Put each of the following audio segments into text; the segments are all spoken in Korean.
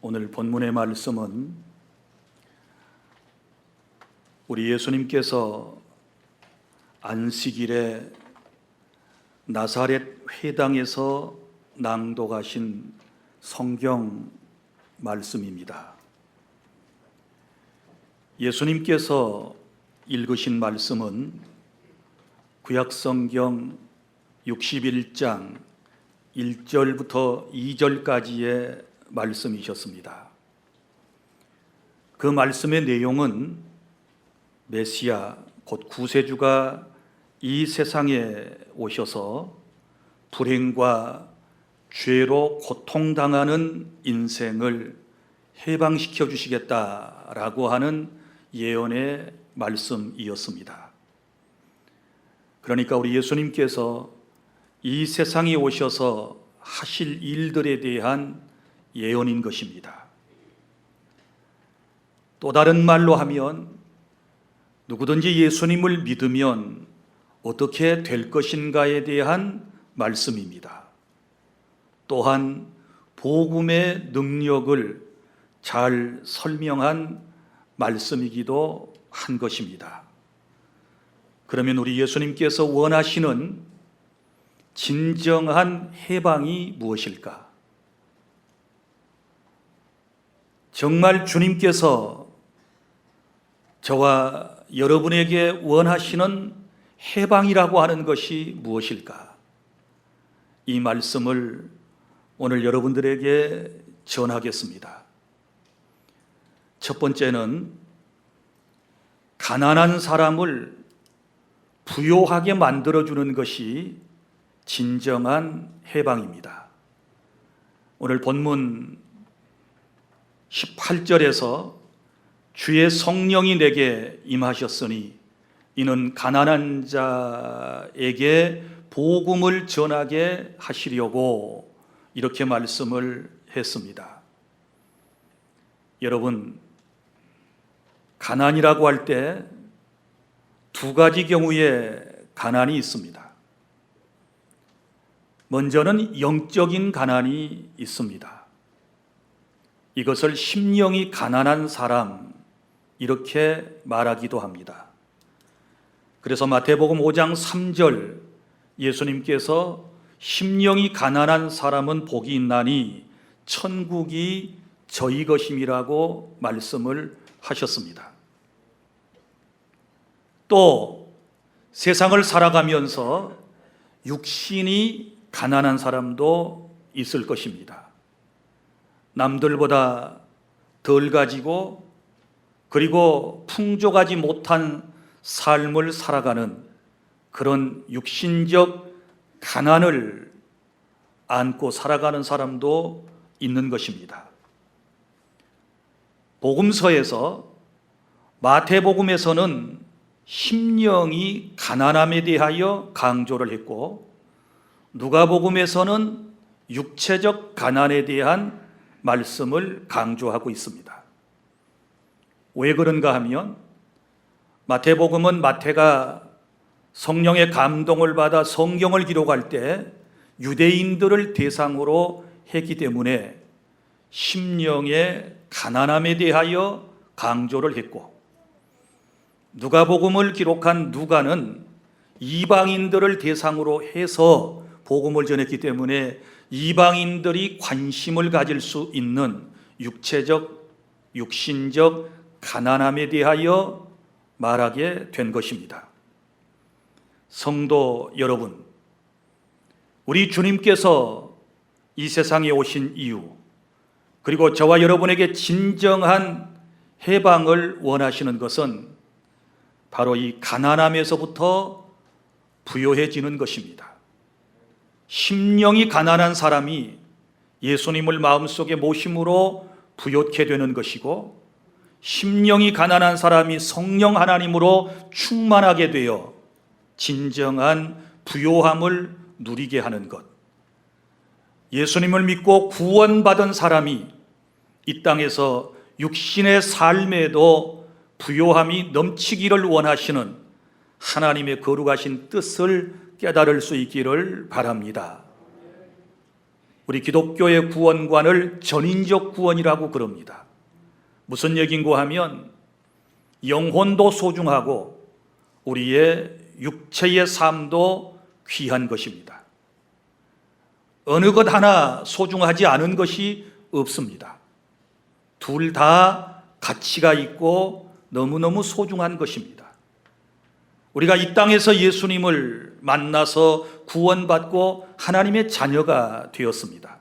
오늘 본문의 말씀은 우리 예수님께서 안식일에 나사렛 회당에서 낭독하신 성경 말씀입니다. 예수님께서 읽으신 말씀은 구약성경 61장 1절부터 2절까지의 말씀이셨습니다. 그 말씀의 내용은 메시아 곧 구세주가 이 세상에 오셔서 불행과 죄로 고통당하는 인생을 해방시켜 주시겠다라고 하는 예언의 말씀이었습니다. 그러니까 우리 예수님께서 이 세상에 오셔서 하실 일들에 대한 예언인 것입니다. 또 다른 말로 하면 누구든지 예수님을 믿으면 어떻게 될 것인가에 대한 말씀입니다. 또한 복음의 능력을 잘 설명한 말씀이기도 한 것입니다. 그러면 우리 예수님께서 원하시는 진정한 해방이 무엇일까? 정말 주님께서 저와 여러분에게 원하시는 해방이라고 하는 것이 무엇일까? 이 말씀을 오늘 여러분들에게 전하겠습니다. 첫 번째는 가난한 사람을 부요하게 만들어주는 것이 진정한 해방입니다. 오늘 본문 18절에서 주의 성령이 내게 임하셨으니 이는 가난한 자에게 복음을 전하게 하시려고 이렇게 말씀을 했습니다. 여러분, 가난이라고 할 때 두 가지 경우의 가난이 있습니다. 먼저는 영적인 가난이 있습니다. 이것을 심령이 가난한 사람 이렇게 말하기도 합니다. 그래서 마태복음 5장 3절 예수님께서 심령이 가난한 사람은 복이 있나니 천국이 저희 것임이라고 말씀을 하셨습니다. 또 세상을 살아가면서 육신이 가난한 사람도 있을 것입니다. 남들보다 덜 가지고 그리고 풍족하지 못한 삶을 살아가는 그런 육신적 가난을 안고 살아가는 사람도 있는 것입니다. 복음서에서 마태복음에서는 심령이 가난함에 대하여 강조를 했고 누가복음에서는 육체적 가난에 대한 말씀을 강조하고 있습니다. 왜 그런가 하면 마태복음은 마태가 성령의 감동을 받아 성경을 기록할 때 유대인들을 대상으로 했기 때문에 심령의 가난함에 대하여 강조를 했고 누가복음을 기록한 누가는 이방인들을 대상으로 해서 복음을 전했기 때문에 이방인들이 관심을 가질 수 있는 육체적, 육신적 가난함에 대하여 말하게 된 것입니다. 성도 여러분, 우리 주님께서 이 세상에 오신 이유, 그리고 저와 여러분에게 진정한 해방을 원하시는 것은 바로 이 가난함에서부터 부요해지는 것입니다. 심령이 가난한 사람이 예수님을 마음속에 모심으로 부요케 되는 것이고 심령이 가난한 사람이 성령 하나님으로 충만하게 되어 진정한 부요함을 누리게 하는 것. 예수님을 믿고 구원받은 사람이 이 땅에서 육신의 삶에도 부요함이 넘치기를 원하시는 하나님의 거룩하신 뜻을 깨달을 수 있기를 바랍니다. 우리 기독교의 구원관을 전인적 구원이라고 그럽니다. 무슨 얘긴고 하면 영혼도 소중하고 우리의 육체의 삶도 귀한 것입니다. 어느 것 하나 소중하지 않은 것이 없습니다. 둘 다 가치가 있고 너무너무 소중한 것입니다. 우리가 이 땅에서 예수님을 만나서 구원받고 하나님의 자녀가 되었습니다.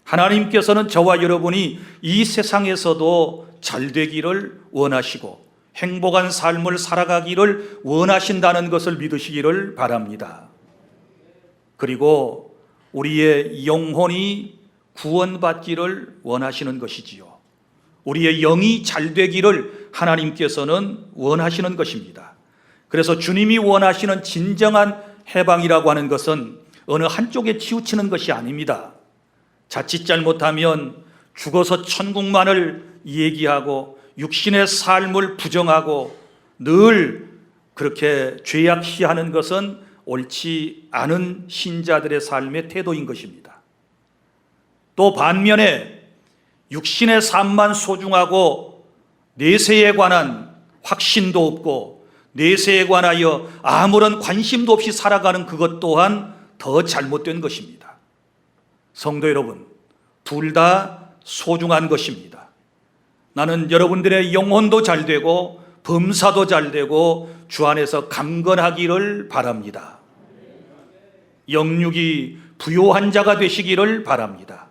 하나님께서는 저와 여러분이 이 세상에서도 잘 되기를 원하시고 행복한 삶을 살아가기를 원하신다는 것을 믿으시기를 바랍니다. 그리고 우리의 영혼이 구원받기를 원하시는 것이지요. 우리의 영이 잘 되기를 하나님께서는 원하시는 것입니다. 그래서 주님이 원하시는 진정한 해방이라고 하는 것은 어느 한쪽에 치우치는 것이 아닙니다. 자칫 잘못하면 죽어서 천국만을 얘기하고 육신의 삶을 부정하고 늘 그렇게 죄악시하는 것은 옳지 않은 신자들의 삶의 태도인 것입니다. 또 반면에 육신의 삶만 소중하고 내세에 관한 확신도 없고 내세에 관하여 아무런 관심도 없이 살아가는 그것 또한 더 잘못된 것입니다. 성도 여러분, 둘 다 소중한 것입니다. 나는 여러분들의 영혼도 잘 되고 범사도 잘 되고 주 안에서 강건하기를 바랍니다. 영육이 부요한 자가 되시기를 바랍니다.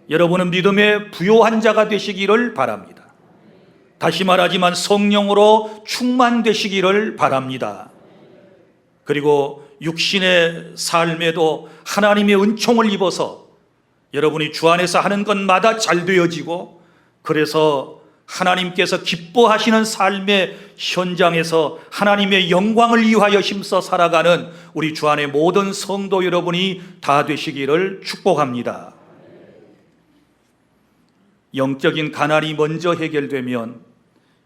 여러분은 믿음의 부요한 자가 되시기를 바랍니다. 다시 말하지만 성령으로 충만되시기를 바랍니다. 그리고 육신의 삶에도 하나님의 은총을 입어서 여러분이 주 안에서 하는 것마다 잘 되어지고 그래서 하나님께서 기뻐하시는 삶의 현장에서 하나님의 영광을 위하여 힘써 살아가는 우리 주 안의 모든 성도 여러분이 다 되시기를 축복합니다. 영적인 가난이 먼저 해결되면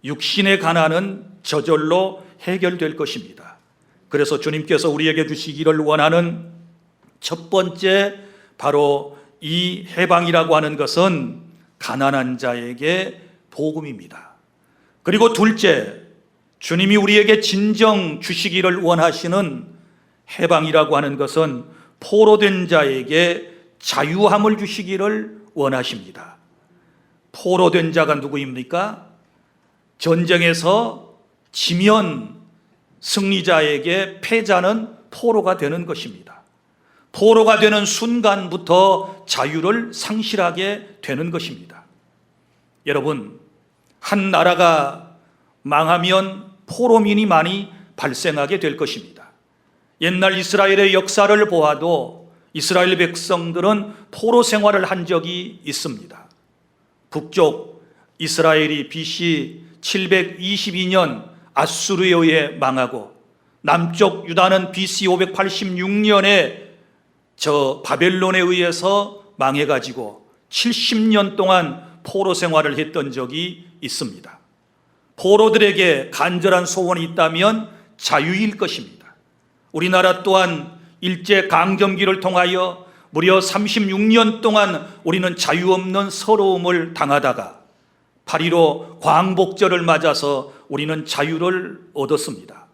육신의 가난은 저절로 해결될 것입니다. 그래서 주님께서 우리에게 주시기를 원하는 첫 번째 바로 이 해방이라고 하는 것은 가난한 자에게 복음입니다. 그리고 둘째, 주님이 우리에게 진정 주시기를 원하시는 해방이라고 하는 것은 포로된 자에게 자유함을 주시기를 원하십니다. 포로된 자가 누구입니까? 전쟁에서 지면 승리자에게 패자는 포로가 되는 것입니다. 포로가 되는 순간부터 자유를 상실하게 되는 것입니다. 여러분, 한 나라가 망하면 포로민이 많이 발생하게 될 것입니다. 옛날 이스라엘의 역사를 보아도 이스라엘 백성들은 포로 생활을 한 적이 있습니다. 북쪽 이스라엘이 BC 722년 아수르에 의해 망하고 남쪽 유다는 BC 586년에 저 바벨론에 의해서 망해가지고 70년 동안 포로 생활을 했던 적이 있습니다. 포로들에게 간절한 소원이 있다면 자유일 것입니다. 우리나라 또한 일제 강점기를 통하여 무려 36년 동안 우리는 자유 없는 서러움을 당하다가 8.15 광복절을 맞아서 우리는 자유를 얻었습니다.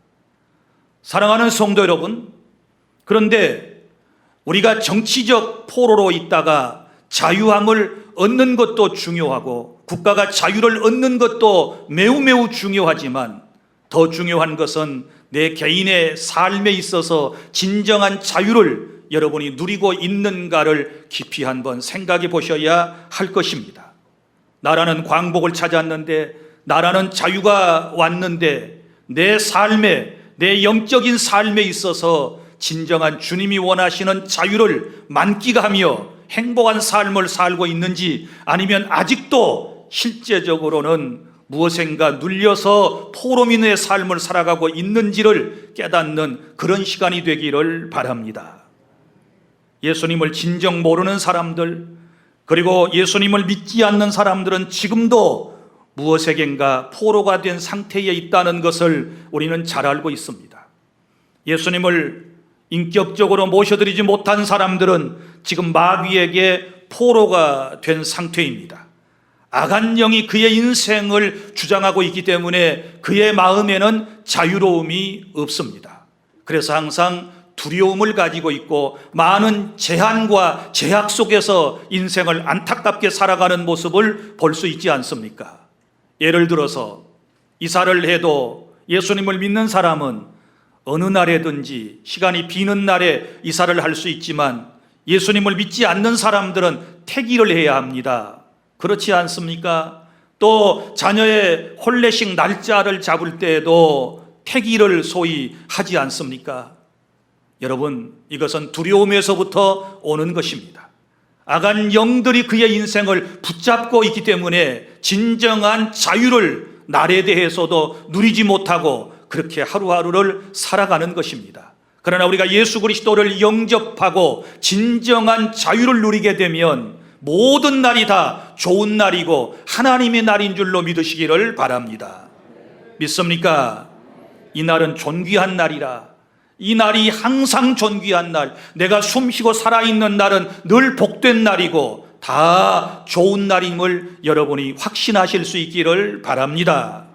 사랑하는 성도 여러분, 그런데 우리가 정치적 포로로 있다가 자유함을 얻는 것도 중요하고 국가가 자유를 얻는 것도 매우 중요하지만 더 중요한 것은 내 개인의 삶에 있어서 진정한 자유를 여러분이 누리고 있는가를 깊이 한번 생각해 보셔야 할 것입니다. 나라는 광복을 찾았는데, 나라는 자유가 왔는데 내 삶에, 내 영적인 삶에 있어서 진정한 주님이 원하시는 자유를 만끽하며 행복한 삶을 살고 있는지, 아니면 아직도 실제적으로는 무엇인가 눌려서 포로민의 삶을 살아가고 있는지를 깨닫는 그런 시간이 되기를 바랍니다. 예수님을 진정 모르는 사람들, 그리고 예수님을 믿지 않는 사람들은 지금도 무엇에겐가 포로가 된 상태에 있다는 것을 우리는 잘 알고 있습니다. 예수님을 인격적으로 모셔드리지 못한 사람들은 지금 마귀에게 포로가 된 상태입니다. 악한 영이 그의 인생을 주장하고 있기 때문에 그의 마음에는 자유로움이 없습니다. 그래서 항상 두려움을 가지고 있고 많은 제한과 제약 속에서 인생을 안타깝게 살아가는 모습을 볼 수 있지 않습니까? 예를 들어서 이사를 해도 예수님을 믿는 사람은 어느 날에든지 시간이 비는 날에 이사를 할 수 있지만 예수님을 믿지 않는 사람들은 퇴기를 해야 합니다. 그렇지 않습니까? 또 자녀의 혼례식 날짜를 잡을 때에도 퇴기를 소위 하지 않습니까? 여러분, 이것은 두려움에서부터 오는 것입니다. 악한 영들이 그의 인생을 붙잡고 있기 때문에 진정한 자유를 날에 대해서도 누리지 못하고 그렇게 하루하루를 살아가는 것입니다. 그러나 우리가 예수 그리스도를 영접하고 진정한 자유를 누리게 되면 모든 날이 다 좋은 날이고 하나님의 날인 줄로 믿으시기를 바랍니다. 믿습니까? 이 날은 존귀한 날이라. 이 날이 항상 존귀한 날, 내가 숨쉬고 살아있는 날은 늘 복된 날이고 다 좋은 날임을 여러분이 확신하실 수 있기를 바랍니다.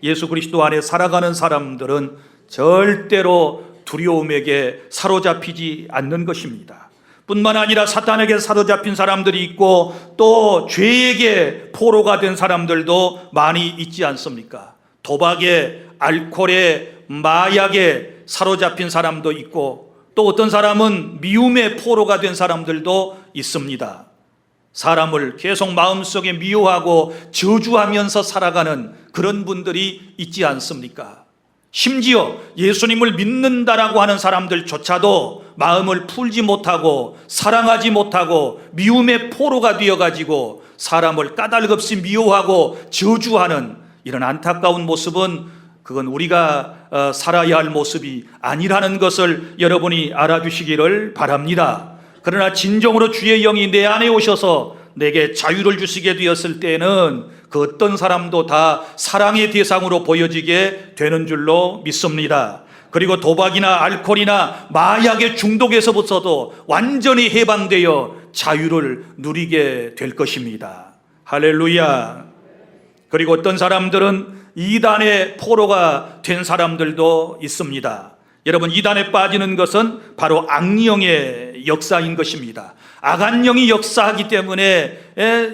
예수 그리스도 안에 살아가는 사람들은 절대로 두려움에게 사로잡히지 않는 것입니다. 뿐만 아니라 사탄에게 사로잡힌 사람들이 있고 또 죄에게 포로가 된 사람들도 많이 있지 않습니까? 도박에, 알코올에, 마약에 사로잡힌 사람도 있고 또 어떤 사람은 미움의 포로가 된 사람들도 있습니다. 사람을 계속 마음속에 미워하고 저주하면서 살아가는 그런 분들이 있지 않습니까? 심지어 예수님을 믿는다라고 하는 사람들조차도 마음을 풀지 못하고 사랑하지 못하고 미움의 포로가 되어가지고 사람을 까닭없이 미워하고 저주하는 이런 안타까운 모습은 그건 우리가 살아야 할 모습이 아니라는 것을 여러분이 알아주시기를 바랍니다. 그러나 진정으로 주의 영이 내 안에 오셔서 내게 자유를 주시게 되었을 때는 그 어떤 사람도 다 사랑의 대상으로 보여지게 되는 줄로 믿습니다. 그리고 도박이나 알코올이나 마약의 중독에서부터도 완전히 해방되어 자유를 누리게 될 것입니다. 할렐루야. 그리고 어떤 사람들은 이단의 포로가 된 사람들도 있습니다. 여러분, 이단에 빠지는 것은 바로 악령의 역사인 것입니다. 악한 영이 역사하기 때문에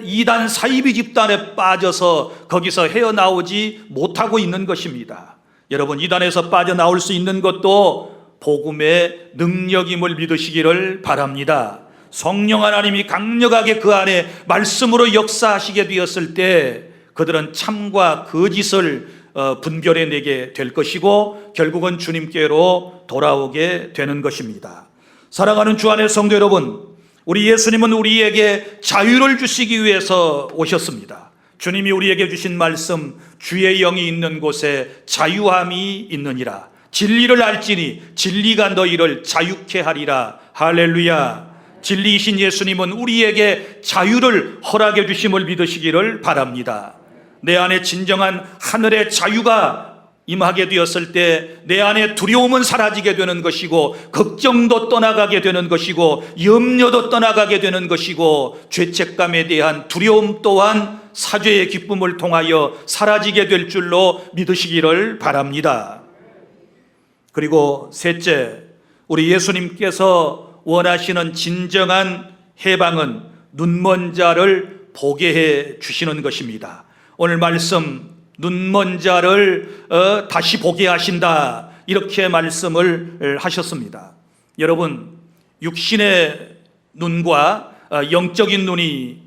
이단 사이비 집단에 빠져서 거기서 헤어나오지 못하고 있는 것입니다. 여러분, 이단에서 빠져나올 수 있는 것도 복음의 능력임을 믿으시기를 바랍니다. 성령 하나님이 강력하게 그 안에 말씀으로 역사하시게 되었을 때 그들은 참과 거짓을 분별해내게 될 것이고 결국은 주님께로 돌아오게 되는 것입니다. 사랑하는 주 안의 성도 여러분, 우리 예수님은 우리에게 자유를 주시기 위해서 오셨습니다. 주님이 우리에게 주신 말씀, 주의 영이 있는 곳에 자유함이 있느니라. 진리를 알지니 진리가 너희를 자유케 하리라. 할렐루야. 진리이신 예수님은 우리에게 자유를 허락해 주심을 믿으시기를 바랍니다. 내 안에 진정한 하늘의 자유가 임하게 되었을 때 내 안에 두려움은 사라지게 되는 것이고 걱정도 떠나가게 되는 것이고 염려도 떠나가게 되는 것이고 죄책감에 대한 두려움 또한 사죄의 기쁨을 통하여 사라지게 될 줄로 믿으시기를 바랍니다. 그리고 셋째, 우리 예수님께서 원하시는 진정한 해방은 눈먼 자를 보게 해 주시는 것입니다. 오늘 말씀, 눈먼 자를 다시 보게 하신다, 이렇게 말씀을 하셨습니다. 여러분, 육신의 눈과 영적인 눈이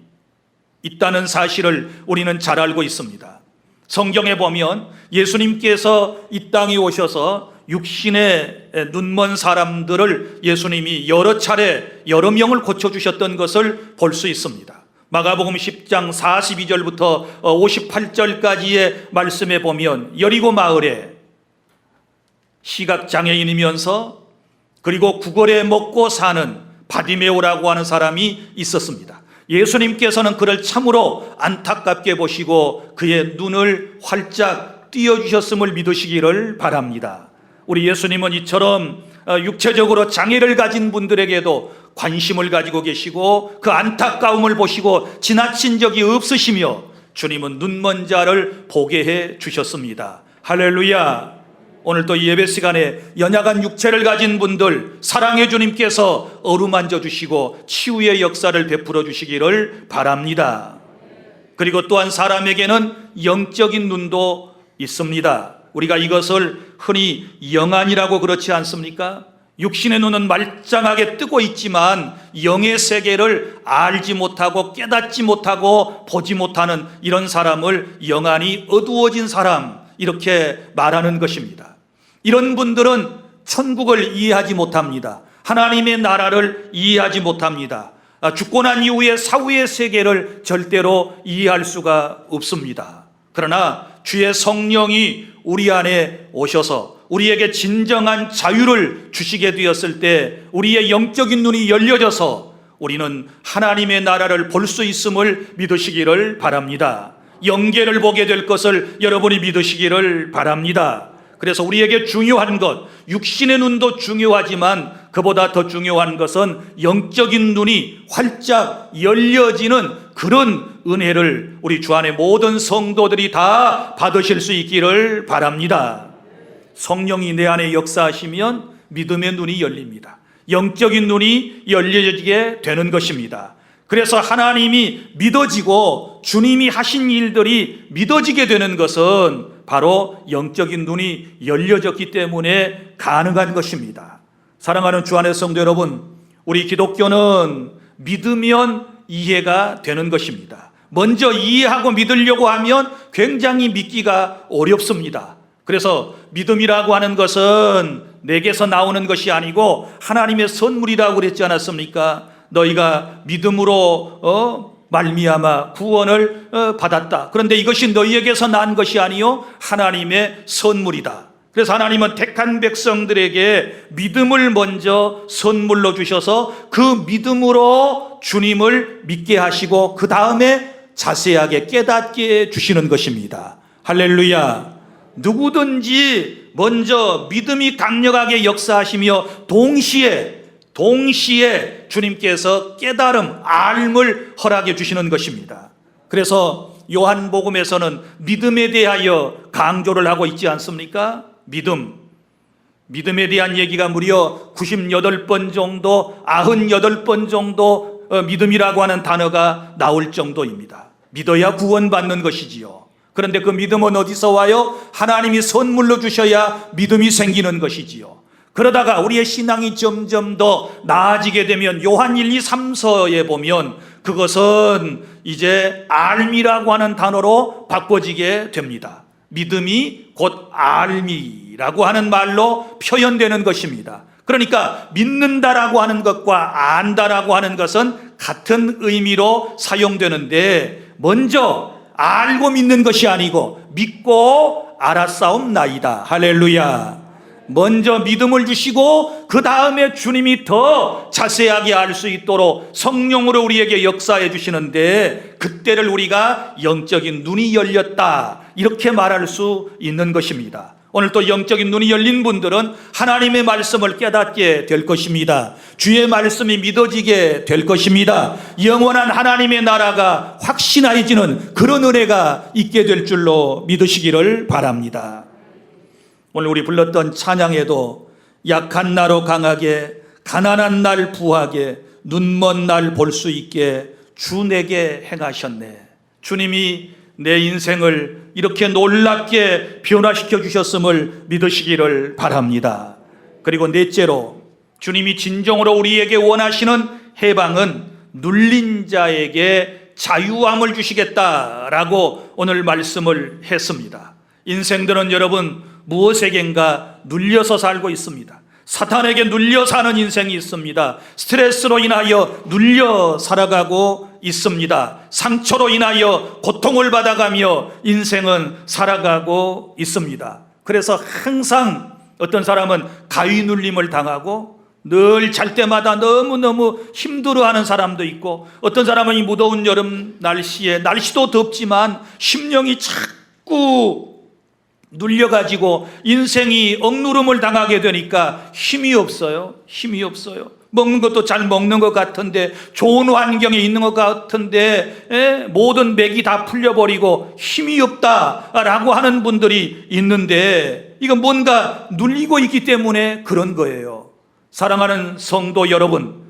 있다는 사실을 우리는 잘 알고 있습니다. 성경에 보면 예수님께서 이 땅에 오셔서 육신의 눈먼 사람들을 예수님이 여러 차례 여러 명을 고쳐주셨던 것을 볼 수 있습니다. 마가복음 10장 42절부터 58절까지의 말씀에 보면 여리고 마을에 시각장애인이면서 그리고 구걸에 먹고 사는 바디메오라고 하는 사람이 있었습니다. 예수님께서는 그를 참으로 안타깝게 보시고 그의 눈을 활짝 띄워주셨음을 믿으시기를 바랍니다. 우리 예수님은 이처럼 육체적으로 장애를 가진 분들에게도 관심을 가지고 계시고 그 안타까움을 보시고 지나친 적이 없으시며 주님은 눈먼 자를 보게 해 주셨습니다. 할렐루야. 오늘 또 예배 시간에 연약한 육체를 가진 분들 사랑의 주님께서 어루만져 주시고 치유의 역사를 베풀어 주시기를 바랍니다. 그리고 또한 사람에게는 영적인 눈도 있습니다. 우리가 이것을 흔히 영안이라고 그렇지 않습니까? 육신의 눈은 말짱하게 뜨고 있지만 영의 세계를 알지 못하고 깨닫지 못하고 보지 못하는 이런 사람을 영안이 어두워진 사람, 이렇게 말하는 것입니다. 이런 분들은 천국을 이해하지 못합니다. 하나님의 나라를 이해하지 못합니다. 죽고 난 이후에 사후의 세계를 절대로 이해할 수가 없습니다. 그러나 주의 성령이 우리 안에 오셔서 우리에게 진정한 자유를 주시게 되었을 때 우리의 영적인 눈이 열려져서 우리는 하나님의 나라를 볼 수 있음을 믿으시기를 바랍니다. 영계를 보게 될 것을 여러분이 믿으시기를 바랍니다. 그래서 우리에게 중요한 것, 육신의 눈도 중요하지만 그보다 더 중요한 것은 영적인 눈이 활짝 열려지는 그런 은혜를 우리 주 안의 모든 성도들이 다 받으실 수 있기를 바랍니다. 성령이 내 안에 역사하시면 믿음의 눈이 열립니다. 영적인 눈이 열려지게 되는 것입니다. 그래서 하나님이 믿어지고 주님이 하신 일들이 믿어지게 되는 것은 바로 영적인 눈이 열려졌기 때문에 가능한 것입니다. 사랑하는 주 안의 성도 여러분, 우리 기독교는 믿으면 이해가 되는 것입니다. 먼저 이해하고 믿으려고 하면 굉장히 믿기가 어렵습니다. 그래서 믿음이라고 하는 것은 내게서 나오는 것이 아니고 하나님의 선물이라고 그랬지 않았습니까? 너희가 믿음으로 말미암아 구원을 받았다. 그런데 이것이 너희에게서 난 것이 아니요 하나님의 선물이다. 그래서 하나님은 택한 백성들에게 믿음을 먼저 선물로 주셔서 그 믿음으로 주님을 믿게 하시고 그 다음에 자세하게 깨닫게 주시는 것입니다. 할렐루야. 누구든지 먼저 믿음이 강력하게 역사하시며 동시에 주님께서 깨달음, 알을 허락해 주시는 것입니다. 그래서 요한복음에서는 믿음에 대하여 강조를 하고 있지 않습니까? 믿음에 대한 얘기가 무려 98번 정도, 98번 정도 믿음이라고 하는 단어가 나올 정도입니다. 믿어야 구원받는 것이지요. 그런데 그 믿음은 어디서 와요? 하나님이 선물로 주셔야 믿음이 생기는 것이지요. 그러다가 우리의 신앙이 점점 더 나아지게 되면 요한 1, 2, 3서에 보면 그것은 이제 알미라고 하는 단어로 바꿔지게 됩니다. 믿음이 곧 알미라고 하는 말로 표현되는 것입니다. 그러니까 믿는다라고 하는 것과 안다라고 하는 것은 같은 의미로 사용되는데 먼저 알고 믿는 것이 아니고 믿고 알았사옵나이다. 할렐루야. 먼저 믿음을 주시고 그 다음에 주님이 더 자세하게 알 수 있도록 성령으로 우리에게 역사해 주시는데 그때를 우리가 영적인 눈이 열렸다 이렇게 말할 수 있는 것입니다. 오늘 또 영적인 눈이 열린 분들은 하나님의 말씀을 깨닫게 될 것입니다. 주의 말씀이 믿어지게 될 것입니다. 영원한 하나님의 나라가 확신해지는 그런 은혜가 있게 될 줄로 믿으시기를 바랍니다. 오늘 우리 불렀던 찬양에도 약한 나로 강하게, 가난한 날 부하게, 눈먼 날 볼 수 있게 주 내게 행하셨네. 주님이 내 인생을 이렇게 놀랍게 변화시켜 주셨음을 믿으시기를 바랍니다. 그리고 넷째로 주님이 진정으로 우리에게 원하시는 해방은 눌린 자에게 자유함을 주시겠다라고 오늘 말씀을 했습니다. 인생들은 여러분 무엇에겐가 눌려서 살고 있습니다. 사탄에게 눌려 사는 인생이 있습니다. 스트레스로 인하여 눌려 살아가고 있습니다. 상처로 인하여 고통을 받아가며 인생은 살아가고 있습니다. 그래서 항상 어떤 사람은 가위 눌림을 당하고 늘 잘 때마다 너무너무 힘들어하는 사람도 있고 어떤 사람은 이 무더운 여름 날씨에 날씨도 덥지만 심령이 자꾸 눌려가지고 인생이 억누름을 당하게 되니까 힘이 없어요. 힘이 없어요. 먹는 것도 잘 먹는 것 같은데, 좋은 환경에 있는 것 같은데, 모든 맥이 다 풀려버리고 힘이 없다라고 하는 분들이 있는데, 이건 뭔가 눌리고 있기 때문에 그런 거예요. 사랑하는 성도 여러분,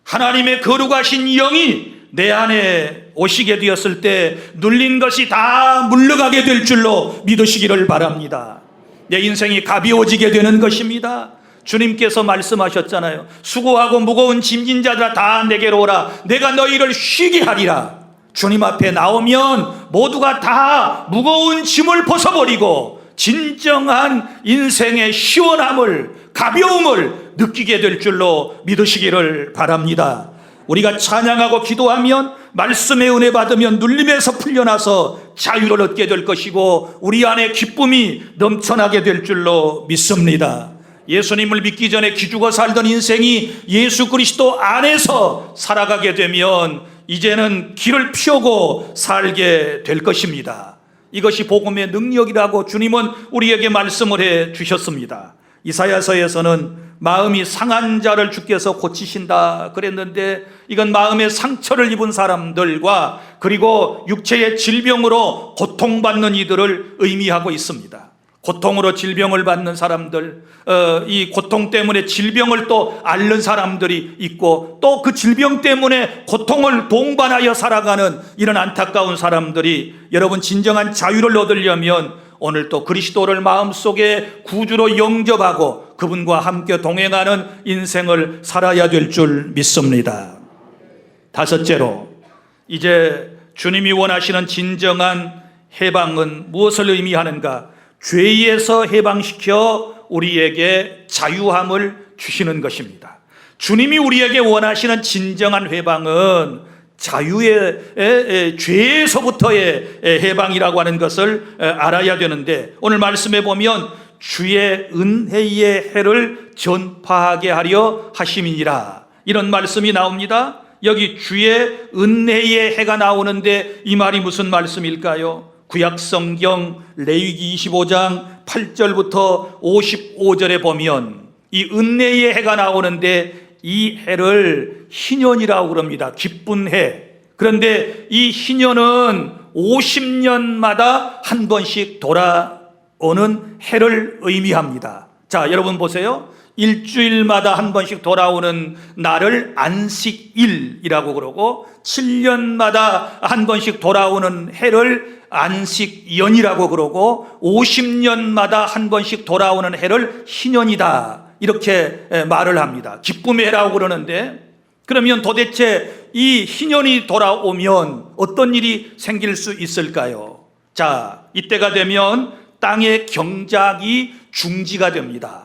하나님의 거룩하신 영이 내 안에 오시게 되었을 때 눌린 것이 다 물러가게 될 줄로 믿으시기를 바랍니다. 내 인생이 가벼워지게 되는 것입니다. 주님께서 말씀하셨잖아요. 수고하고 무거운 짐진 자들아 다 내게로 오라. 내가 너희를 쉬게 하리라. 주님 앞에 나오면 모두가 다 무거운 짐을 벗어버리고 진정한 인생의 시원함을, 가벼움을 느끼게 될 줄로 믿으시기를 바랍니다. 우리가 찬양하고 기도하면, 말씀의 은혜 받으면 눌림에서 풀려나서 자유를 얻게 될 것이고 우리 안에 기쁨이 넘쳐나게 될 줄로 믿습니다. 예수님을 믿기 전에 기죽어 살던 인생이 예수 그리스도 안에서 살아가게 되면 이제는 길을 펴고 살게 될 것입니다. 이것이 복음의 능력이라고 주님은 우리에게 말씀을 해 주셨습니다. 이사야서에서는 마음이 상한 자를 주께서 고치신다 그랬는데, 이건 마음의 상처를 입은 사람들과 그리고 육체의 질병으로 고통받는 이들을 의미하고 있습니다. 고통으로 질병을 받는 사람들, 이 고통 때문에 질병을 또 앓는 사람들이 있고, 또 그 질병 때문에 고통을 동반하여 살아가는 이런 안타까운 사람들이, 여러분 진정한 자유를 얻으려면 오늘 또 그리스도를 마음속에 구주로 영접하고 그분과 함께 동행하는 인생을 살아야 될 줄 믿습니다. 다섯째로, 이제 주님이 원하시는 진정한 해방은 무엇을 의미하는가? 죄에서 해방시켜 우리에게 자유함을 주시는 것입니다. 주님이 우리에게 원하시는 진정한 해방은 자유의 죄에서부터의 해방이라고 하는 것을 알아야 되는데, 오늘 말씀에 보면 주의 은혜의 해를 전파하게 하려 하심이니라, 이런 말씀이 나옵니다. 여기 주의 은혜의 해가 나오는데 이 말이 무슨 말씀일까요? 구약성경 레위기 25장 8절부터 55절에 보면 이 은혜의 해가 나오는데 이 해를 희년이라고 그럽니다. 기쁜 해. 그런데 이 희년은 50년마다 한 번씩 돌아오는 해를 의미합니다. 자, 여러분 보세요. 일주일마다 한 번씩 돌아오는 날을 안식일이라고 그러고, 7년마다 한 번씩 돌아오는 해를 안식연이라고 그러고, 50년마다 한 번씩 돌아오는 해를 희년이다, 이렇게 말을 합니다. 기쁨의 해라고 그러는데, 그러면 도대체 이 희년이 돌아오면 어떤 일이 생길 수 있을까요? 자, 이때가 되면 땅의 경작이 중지가 됩니다.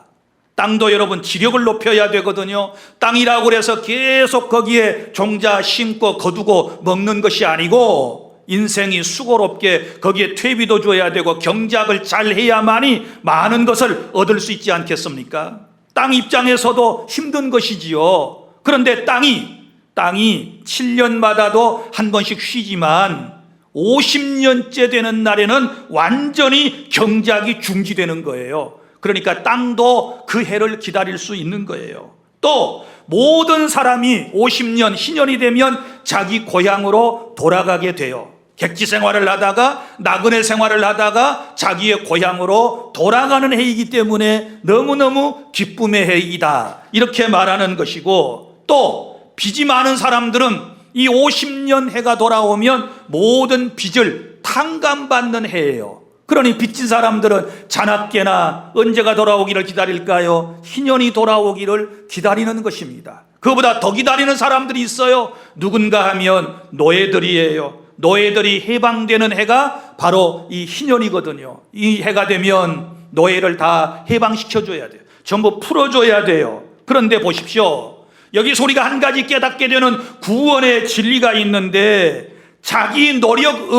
땅도 여러분 지력을 높여야 되거든요. 땅이라고 해서 계속 거기에 종자 심고 거두고 먹는 것이 아니고, 인생이 수고롭게 거기에 퇴비도 줘야 되고 경작을 잘 해야만이 많은 것을 얻을 수 있지 않겠습니까? 땅 입장에서도 힘든 것이지요. 그런데 땅이 7년마다도 한 번씩 쉬지만 50년째 되는 날에는 완전히 경작이 중지되는 거예요. 그러니까 땅도 그 해를 기다릴 수 있는 거예요. 또 모든 사람이 50년, 희년이 되면 자기 고향으로 돌아가게 돼요. 객지 생활을 하다가, 나그네 생활을 하다가 자기의 고향으로 돌아가는 해이기 때문에 너무너무 기쁨의 해이다, 이렇게 말하는 것이고, 또 빚이 많은 사람들은 이 50년 해가 돌아오면 모든 빚을 탕감받는 해예요. 그러니 빚진 사람들은 자나깨나 언제가 돌아오기를 기다릴까요? 희년이 돌아오기를 기다리는 것입니다. 그보다 더 기다리는 사람들이 있어요. 누군가 하면 노예들이에요. 노예들이 해방되는 해가 바로 이 희년이거든요. 이 해가 되면 노예를 다 해방시켜줘야 돼요. 전부 풀어줘야 돼요. 그런데 보십시오. 여기서 우리가 한 가지 깨닫게 되는 구원의 진리가 있는데, 자기 노력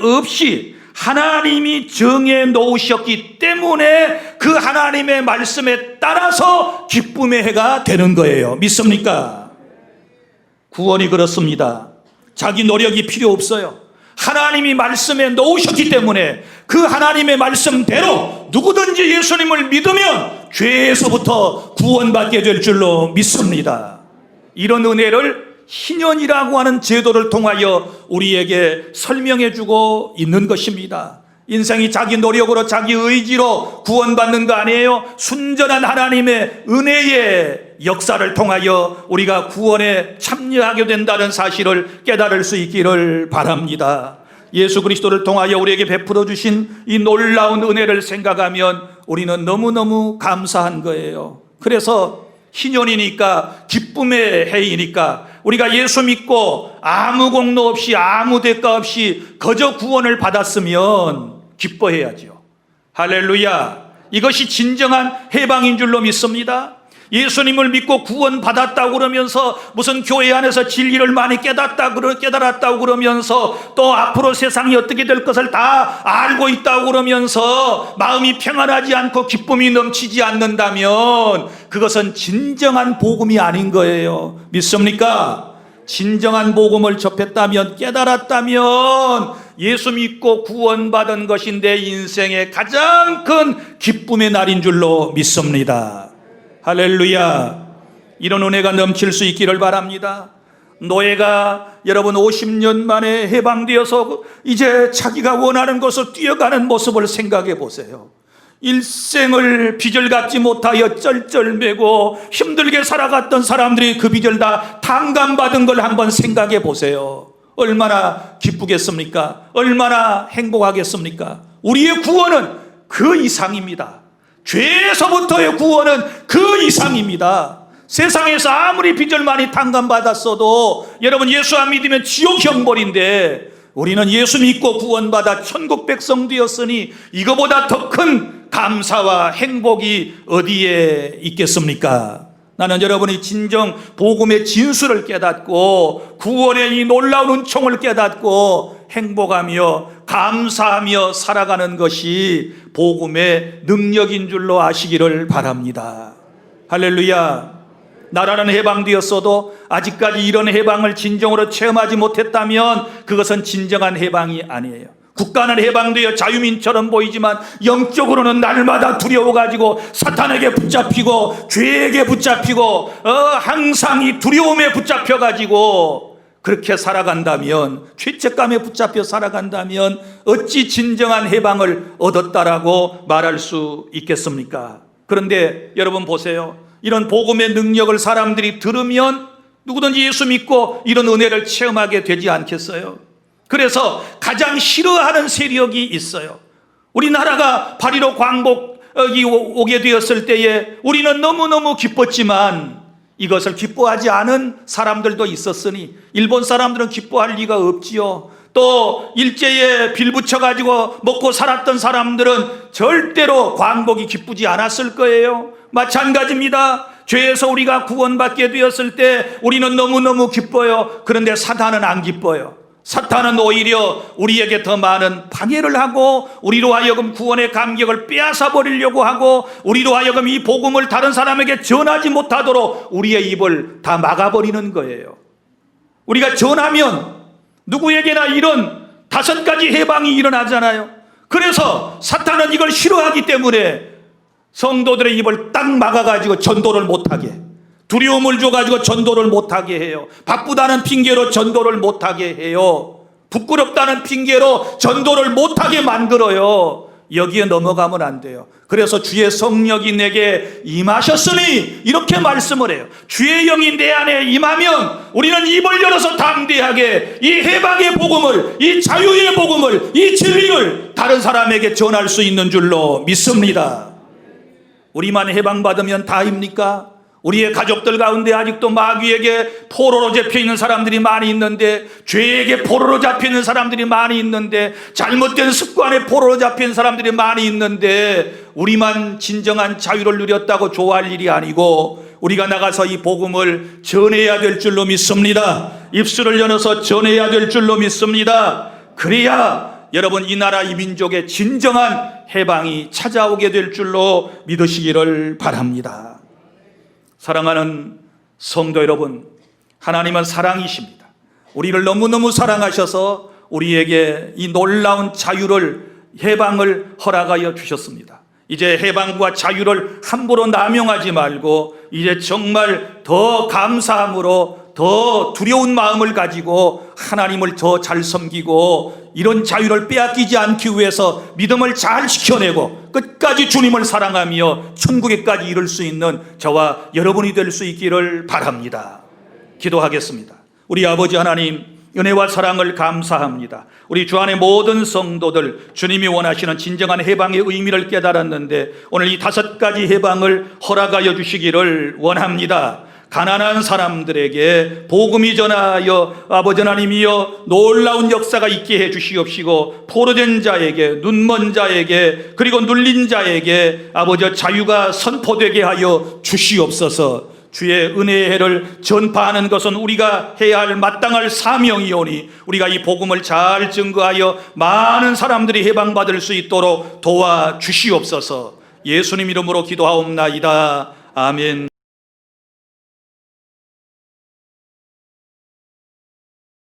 없이 하나님이 정해 놓으셨기 때문에 그 하나님의 말씀에 따라서 기쁨의 해가 되는 거예요. 믿습니까? 구원이 그렇습니다. 자기 노력이 필요 없어요. 하나님이 말씀에 놓으셨기 때문에 그 하나님의 말씀대로 누구든지 예수님을 믿으면 죄에서부터 구원받게 될 줄로 믿습니다. 이런 은혜를 희년이라고 하는 제도를 통하여 우리에게 설명해 주고 있는 것입니다. 인생이 자기 노력으로 자기 의지로 구원받는 거 아니에요. 순전한 하나님의 은혜의 역사를 통하여 우리가 구원에 참여하게 된다는 사실을 깨달을 수 있기를 바랍니다. 예수 그리스도를 통하여 우리에게 베풀어 주신 이 놀라운 은혜를 생각하면 우리는 너무너무 감사한 거예요. 그래서 희년이니까, 기쁨의 해이니까 우리가 예수 믿고 아무 공로 없이 아무 대가 없이 거저 구원을 받았으면 기뻐해야죠. 할렐루야. 이것이 진정한 해방인 줄로 믿습니다. 예수님을 믿고 구원받았다고 그러면서 무슨 교회 안에서 진리를 많이 깨달았다고 그러면서 또 앞으로 세상이 어떻게 될 것을 다 알고 있다고 그러면서 마음이 평안하지 않고 기쁨이 넘치지 않는다면 그것은 진정한 복음이 아닌 거예요. 믿습니까? 진정한 복음을 접했다면, 깨달았다면 예수 믿고 구원받은 것이 내 인생의 가장 큰 기쁨의 날인 줄로 믿습니다. 할렐루야. 이런 은혜가 넘칠 수 있기를 바랍니다. 노예가 여러분 50년 만에 해방되어서 이제 자기가 원하는 곳으로 뛰어가는 모습을 생각해 보세요. 일생을 빚을 갚지 못하여 쩔쩔매고 힘들게 살아갔던 사람들이 그 빚을 다 탕감받은 걸 한번 생각해 보세요. 얼마나 기쁘겠습니까? 얼마나 행복하겠습니까? 우리의 구원은 그 이상입니다. 죄에서부터의 구원은 그 이상입니다. 세상에서 아무리 빚을 많이 탕감받았어도 여러분 예수 안 믿으면 지옥 형벌인데 우리는 예수 믿고 구원받아 천국 백성 되었으니 이거보다 더 큰 감사와 행복이 어디에 있겠습니까? 나는 여러분이 진정 복음의 진수를 깨닫고 구원의 이 놀라운 은총을 깨닫고 행복하며 감사하며 살아가는 것이 복음의 능력인 줄로 아시기를 바랍니다. 할렐루야. 나라는 해방되었어도 아직까지 이런 해방을 진정으로 체험하지 못했다면 그것은 진정한 해방이 아니에요. 국가는 해방되어 자유민처럼 보이지만 영적으로는 날마다 두려워가지고 사탄에게 붙잡히고 죄에게 붙잡히고 항상 이 두려움에 붙잡혀가지고 그렇게 살아간다면, 죄책감에 붙잡혀 살아간다면 어찌 진정한 해방을 얻었다라고 말할 수 있겠습니까? 그런데 여러분 보세요. 이런 복음의 능력을 사람들이 들으면 누구든지 예수 믿고 이런 은혜를 체험하게 되지 않겠어요? 그래서 가장 싫어하는 세력이 있어요. 우리나라가 8.15 광복이 오게 되었을 때에 우리는 너무너무 기뻤지만 이것을 기뻐하지 않은 사람들도 있었으니 일본 사람들은 기뻐할 리가 없지요. 또 일제에 빌붙여가지고 먹고 살았던 사람들은 절대로 광복이 기쁘지 않았을 거예요. 마찬가지입니다. 죄에서 우리가 구원받게 되었을 때 우리는 너무너무 기뻐요. 그런데 사탄은 안 기뻐요. 사탄은 오히려 우리에게 더 많은 방해를 하고 우리로 하여금 구원의 감격을 빼앗아 버리려고 하고 우리로 하여금 이 복음을 다른 사람에게 전하지 못하도록 우리의 입을 다 막아버리는 거예요. 우리가 전하면 누구에게나 이런 5가지 해방이 일어나잖아요. 그래서 사탄은 이걸 싫어하기 때문에 성도들의 입을 딱 막아가지고 전도를 못하게, 두려움을 줘가지고 전도를 못하게 해요. 바쁘다는 핑계로 전도를 못하게 해요. 부끄럽다는 핑계로 전도를 못하게 만들어요. 여기에 넘어가면 안 돼요. 그래서 주의 성령이 내게 임하셨으니 이렇게 말씀을 해요. 주의 영이 내 안에 임하면 우리는 입을 열어서 담대하게 이 해방의 복음을, 이 자유의 복음을, 이 진리를 다른 사람에게 전할 수 있는 줄로 믿습니다. 우리만 해방받으면 다입니까? 우리의 가족들 가운데 아직도 마귀에게 포로로 잡혀있는 사람들이 많이 있는데, 죄에게 포로로 잡혀있는 사람들이 많이 있는데, 잘못된 습관에 포로로 잡힌 사람들이 많이 있는데, 우리만 진정한 자유를 누렸다고 좋아할 일이 아니고 우리가 나가서 이 복음을 전해야 될 줄로 믿습니다. 입술을 열어서 전해야 될 줄로 믿습니다. 그래야 여러분 이 나라 이 민족의 진정한 해방이 찾아오게 될 줄로 믿으시기를 바랍니다. 사랑하는 성도 여러분, 하나님은 사랑이십니다. 우리를 너무너무 사랑하셔서 우리에게 이 놀라운 자유를, 해방을 허락하여 주셨습니다. 이제 해방과 자유를 함부로 남용하지 말고 이제 정말 더 감사함으로 더 두려운 마음을 가지고 하나님을 더 잘 섬기고 이런 자유를 빼앗기지 않기 위해서 믿음을 잘 지켜내고 끝까지 주님을 사랑하며 천국에까지 이룰 수 있는 저와 여러분이 될 수 있기를 바랍니다. 기도하겠습니다. 우리 아버지 하나님, 은혜와 사랑을 감사합니다. 우리 주 안의 모든 성도들, 주님이 원하시는 진정한 해방의 의미를 깨달았는데 오늘 이 5가지 해방을 허락하여 주시기를 원합니다. 가난한 사람들에게 복음이 전하여 아버지 하나님이여 놀라운 역사가 있게 해 주시옵시고, 포로된 자에게, 눈먼 자에게, 그리고 눌린 자에게 아버지 자유가 선포되게 하여 주시옵소서. 주의 은혜의 해를 전파하는 것은 우리가 해야 할 마땅할 사명이오니 우리가 이 복음을 잘 증거하여 많은 사람들이 해방받을 수 있도록 도와주시옵소서. 예수님 이름으로 기도하옵나이다. 아멘.